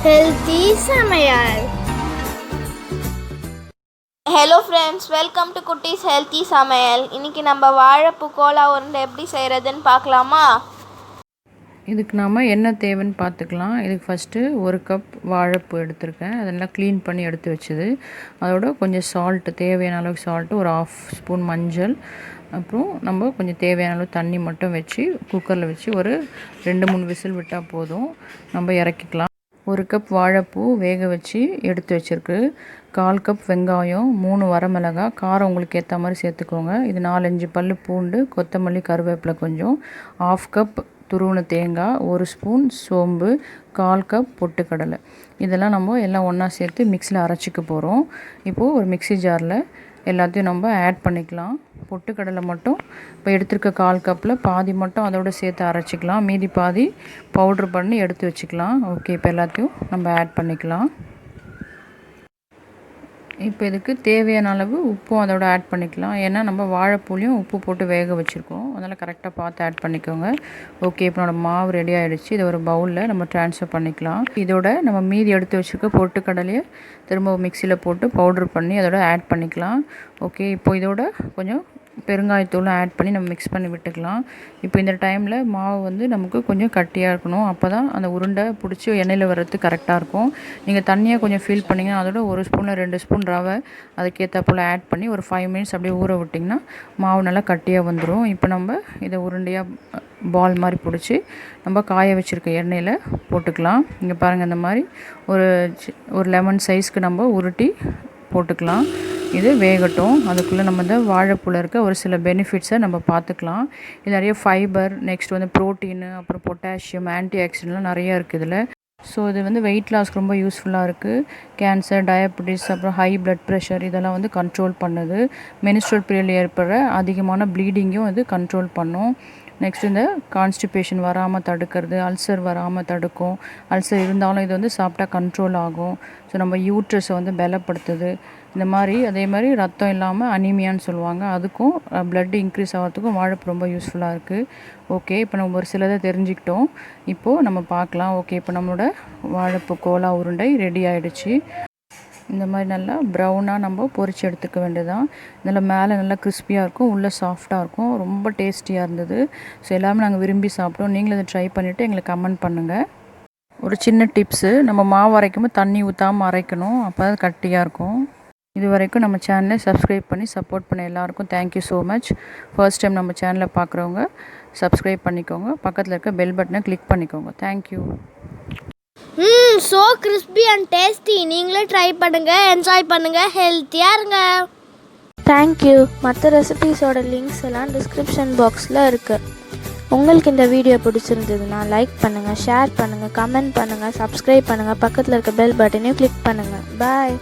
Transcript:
Healthy Samayal. Hello friends, welcome to Kutties Healthy Samayal. இன்னைக்கு நம்ம வாழைப்பூ கோலா உருண்டை எப்படி செய்கிறதுன்னு பார்க்கலாமா? இதுக்கு நாம் என்ன தேவைன்னு பார்த்துக்கலாம். இதுக்கு ஃபஸ்ட்டு ஒரு கப் வாழைப்பூ எடுத்திருக்கேன். அதெல்லாம் க்ளீன் பண்ணி எடுத்து வச்சது. அதோட கொஞ்சம் சால்ட்டு, தேவையான அளவுக்கு சால்ட்டு, ஒரு 1/2 ஸ்பூன் மஞ்சள், அப்புறம் நம்ம கொஞ்சம் தேவையான அளவு தண்ணி மட்டும் வச்சு குக்கரில் வச்சு ஒரு 2-3 விசில் விட்டால் போதும். நம்ம இறக்கிக்கலாம். ஒரு கப் வாழைப்பூ வேக வச்சு எடுத்து வச்சுருக்கு. 1/4 கப் வெங்காயம், 3 வரமிளகாய், காரம் உங்களுக்கு ஏற்ற மாதிரி சேர்த்துக்கோங்க. இது 4-5 பல் பூண்டு, கொத்தமல்லி, கருவேப்பிலை கொஞ்சம், 1/2 கப் துருவின தேங்காய், 1 ஸ்பூன் சோம்பு, 1/4 கப் பொட்டுக்கடலை. இதெல்லாம் நம்ம எல்லாம் ஒன்றா சேர்த்து மிக்ஸியில் அரைச்சிக்க போகிறோம். இப்போது ஒரு மிக்ஸி ஜாரில் எல்லாத்தையும் நம்ம ஆட் பண்ணிக்கலாம். பொட்டுக்கடலை மட்டும் இப்போ எடுத்துருக்க 1/4 கப்பில் பாதி மட்டும் அதோடு சேர்த்து அரைச்சிக்கலாம். மீதி பாதி பவுட்ரு பண்ணி எடுத்து வச்சுக்கலாம். ஓகே, இப்போ எல்லாத்தையும் நம்ம ஆட் பண்ணிக்கலாம். இப்போ இதுக்கு தேவையான அளவு உப்பும் அதோட ஆட் பண்ணிக்கலாம். ஏன்னா நம்ம வாழைப்பூலையும் உப்பு போட்டு வேக வச்சுருக்கோம், அதனால் கரெக்டாக பார்த்து ஆட் பண்ணிக்கோங்க. ஓகே, இப்போ நம்ம மாவு ரெடி ஆகிடுச்சு. இதை ஒரு பவுலில் நம்ம ட்ரான்ஸ்ஃபர் பண்ணிக்கலாம். இதோட நம்ம மீதி எடுத்து வச்சுருக்க பொட்டுக்கடலையை திரும்ப மிக்சியில் போட்டு பவுட்ரு பண்ணி அதோட ஆட் பண்ணிக்கலாம். ஓகே, இப்போ இதோட கொஞ்சம் பெருங்காயத்தூளும் ஆட் பண்ணி நம்ம மிக்ஸ் பண்ணி விட்டுக்கலாம். இப்போ இந்த டைமில் மாவு வந்து நமக்கு கொஞ்சம் கட்டியாக இருக்கணும். அப்போ தான் அந்த உருண்டை பிடிச்சி எண்ணெயில் வர்றதுக்கு கரெக்டாக இருக்கும். நீங்கள் தண்ணியாக கொஞ்சம் ஃபீல் பண்ணிங்கன்னா அதோட 1 ஸ்பூன் 2 ஸ்பூன் ரவை அதுக்கேற்றப்போல் ஆட் பண்ணி ஒரு 5 மினிட்ஸ் அப்படியே ஊற விட்டிங்கன்னா மாவு நல்லா கட்டியாக வந்துடும். இப்போ நம்ம இதை உருண்டையாக பால் மாதிரி பிடிச்சி நம்ம காய வச்சுருக்க எண்ணெயில் போட்டுக்கலாம். இங்கே பாருங்கள், இந்த மாதிரி ஒரு லெமன் சைஸ்க்கு நம்ம உருட்டி போட்டுக்கலாம். இது வேகட்டும். அதுக்குள்ளே நம்ம இந்த வாழைப்பூவில் இருக்க ஒரு சில பெனிஃபிட்ஸை நம்ம பார்த்துக்கலாம். இது நிறைய ஃபைபர், நெக்ஸ்ட் வந்து ப்ரோட்டீனு, அப்புறம் பொட்டாசியம், ஆன்டி ஆக்சிடென்ட்லாம் நிறையா இருக்குது இதில். ஸோ இது வந்து வெயிட் லாஸ்க்கு ரொம்ப யூஸ்ஃபுல்லாக இருக்குது. கேன்சர், டயபெட்டிஸ், அப்புறம் ஹை பிளட் ப்ரெஷர் இதெல்லாம் வந்து கண்ட்ரோல் பண்ணுது. மென்ஸ்ட்ரல் பீரியடில் ஏற்படுற அதிகமான ப்ளீடிங்கும் இது கண்ட்ரோல் பண்ணும். நெக்ஸ்ட் இந்த கான்ஸ்டிபேஷன் வராமல் தடுக்கிறது, அல்சர் வராமல் தடுக்கும். அல்சர் இருந்தாலும் இது வந்து சாப்பிட்டா கண்ட்ரோல் ஆகும். ஸோ நம்ம யூட்ரஸை வந்து பலப்படுத்துது. இந்த மாதிரி அதே மாதிரி ரத்தம் இல்லாமல் அனீமியான்னு சொல்லுவாங்க, அதுக்கும் ப்ளட் இன்க்ரீஸ் ஆகிறதுக்கும் வாழைப்பூ ரொம்ப யூஸ்ஃபுல்லாக இருக்குது. ஓகே, இப்போ நம்ம ஒரு சிலதை தெரிஞ்சுக்கிட்டோம். இப்போது நம்ம பார்க்கலாம். ஓகே, இப்போ நம்மளோட வாழைப்பூ கோலா உருண்டை ரெடி ஆகிடுச்சு. இந்த மாதிரி நல்லா ப்ரௌனாக நம்ம பொரிச்சு எடுத்துக்க வேண்டியதான். நல்லா மேலே நல்லா கிறிஸ்பியாக இருக்கும், உள்ளே சாஃப்டாக இருக்கும். ரொம்ப டேஸ்டியாக இருந்தது. ஸோ எல்லாமே நாங்கள் விரும்பி சாப்பிட்டோம். நீங்களும் இதை ட்ரை பண்ணிவிட்டு எங்களுக்கு கமெண்ட் பண்ணுங்கள். ஒரு சின்ன டிப்ஸு, நம்ம மாவு அரைக்கும்போது தண்ணி ஊற்றாமல் அரைக்கணும், அப்போ தான் கட்டியாக இருக்கும். இது வரைக்கும் நம்ம சேனலை சப்ஸ்கிரைப் பண்ணி சப்போர்ட் பண்ண எல்லாருக்கும் thank you so much. First time நம்ம சேனலை பார்க்குறவங்க சப்ஸ்கிரைப் பண்ணிக்கோங்க, பக்கத்தில் இருக்க பெல் பட்டனை கிளிக் பண்ணிக்கோங்க. Thank you. So crispy and tasty. நீங்களே ட்ரை பண்ணுங்க, என்ஜாய் பண்ணுங்க, ஹெல்த்தியாக இருங்க. தேங்க்யூ. மற்ற ரெசிபீஸோட லிங்க்ஸ் எல்லாம் டிஸ்கிரிப்ஷன் பாக்ஸில் இருக்குது. உங்களுக்கு இந்த வீடியோ பிடிச்சிருந்ததுன்னா லைக் பண்ணுங்கள், ஷேர் பண்ணுங்கள், கமெண்ட் பண்ணுங்கள், சப்ஸ்கிரைப் பண்ணுங்கள், பக்கத்தில் இருக்க பெல் பட்டனையும் கிளிக் பண்ணுங்கள். பாய்.